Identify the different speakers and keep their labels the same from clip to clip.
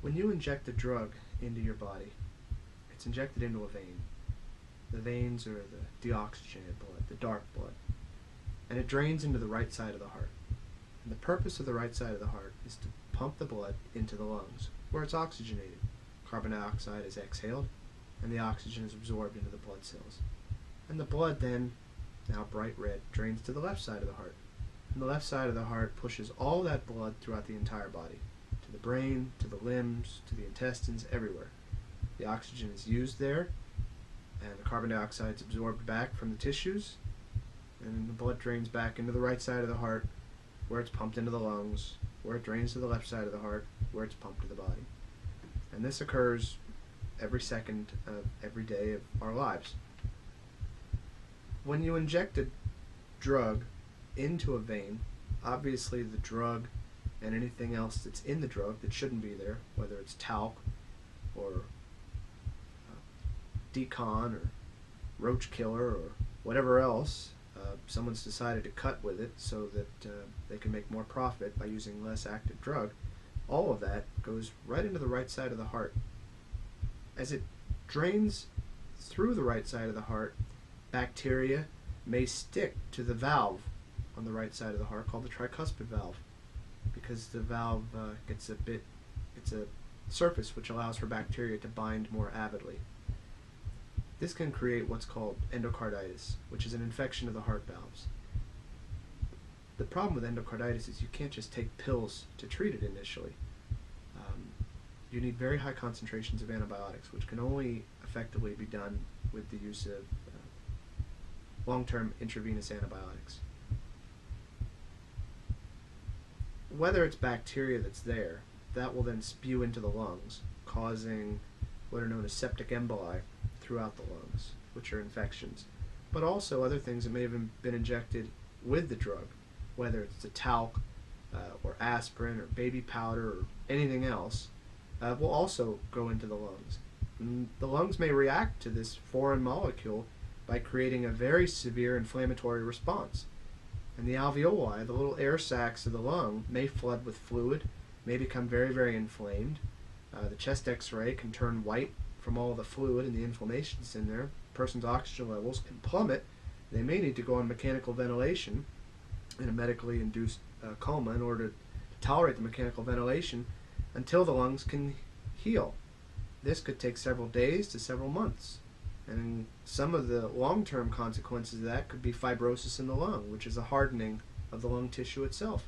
Speaker 1: When you inject a drug into your body, it's injected into a vein. The veins are the deoxygenated blood, the dark blood, and it drains into the right side of the heart. And the purpose of the right side of the heart is to pump the blood into the lungs, where it's oxygenated. Carbon dioxide is exhaled, and the oxygen is absorbed into the blood cells. And the blood then, now bright red, drains to the left side of the heart. And the left side of the heart pushes all that blood throughout the entire body, to the brain, to the limbs, to the intestines, everywhere. The oxygen is used there, and the carbon dioxide is absorbed back from the tissues, and the blood drains back into the right side of the heart, where it's pumped into the lungs, where it drains to the left side of the heart, where it's pumped to the body. And this occurs every second of every day of our lives. When you inject a drug into a vein, obviously the drug and anything else that's in the drug that shouldn't be there, whether it's talc or decon or roach killer or whatever else, someone's decided to cut with it so that they can make more profit by using less active drug. All of that goes right into the right side of the heart. As it drains through the right side of the heart, bacteria may stick to the valve on the right side of the heart called the tricuspid valve, because the valve it's a surface which allows for bacteria to bind more avidly. This can create what's called endocarditis, which is an infection of the heart valves. The problem with endocarditis is you can't just take pills to treat it initially. You need very high concentrations of antibiotics, which can only effectively be done with the use of long-term intravenous antibiotics. Whether it's bacteria that's there, that will then spew into the lungs, causing what are known as septic emboli throughout the lungs, which are infections. But also other things that may have been injected with the drug, whether it's a talc or aspirin or baby powder or anything else, will also go into the lungs. And the lungs may react to this foreign molecule by creating a very severe inflammatory response. And the alveoli, the little air sacs of the lung, may flood with fluid, may become very, very inflamed. The chest x-ray can turn white from all the fluid and the inflammation that's in there. A person's oxygen levels can plummet. They may need to go on mechanical ventilation in a medically induced coma in order to tolerate the mechanical ventilation until the lungs can heal. This could take several days to several months. And some of the long-term consequences of that could be fibrosis in the lung, which is a hardening of the lung tissue itself.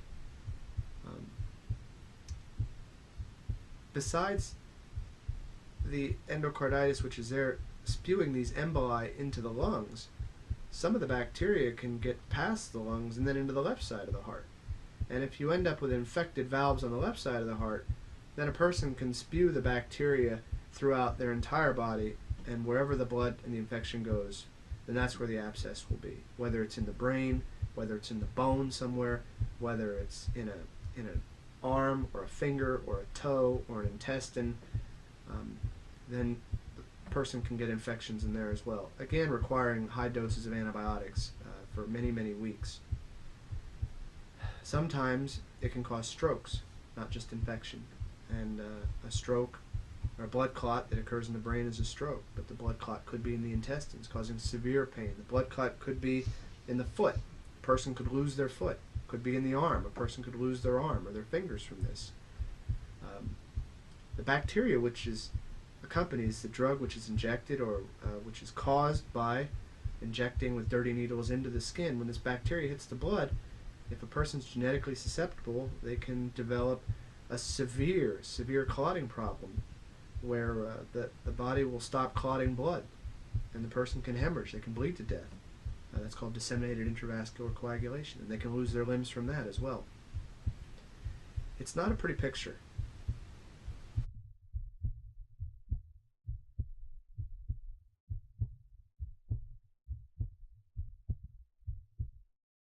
Speaker 1: Besides the endocarditis, which is there spewing these emboli into the lungs, some of the bacteria can get past the lungs and then into the left side of the heart. And if you end up with infected valves on the left side of the heart, then a person can spew the bacteria throughout their entire body, and wherever the blood and the infection goes, then that's where the abscess will be. Whether it's in the brain, whether it's in the bone somewhere, whether it's in an arm or a finger or a toe or an intestine, then the person can get infections in there as well. Again, requiring high doses of antibiotics for many, many weeks. Sometimes it can cause strokes, not just infection. And a stroke or a blood clot that occurs in the brain is a stroke, but the blood clot could be in the intestines, causing severe pain. The blood clot could be in the foot. A person could lose their foot. Could be in the arm. A person could lose their arm or their fingers from this. The bacteria which accompanies the drug which is injected or which is caused by injecting with dirty needles into the skin, when this bacteria hits the blood, if a person's genetically susceptible, they can develop a severe clotting problem where the body will stop clotting blood and the person can hemorrhage, they can bleed to death. That's called disseminated intravascular coagulation, and they can lose their limbs from that as well. It's not a pretty picture.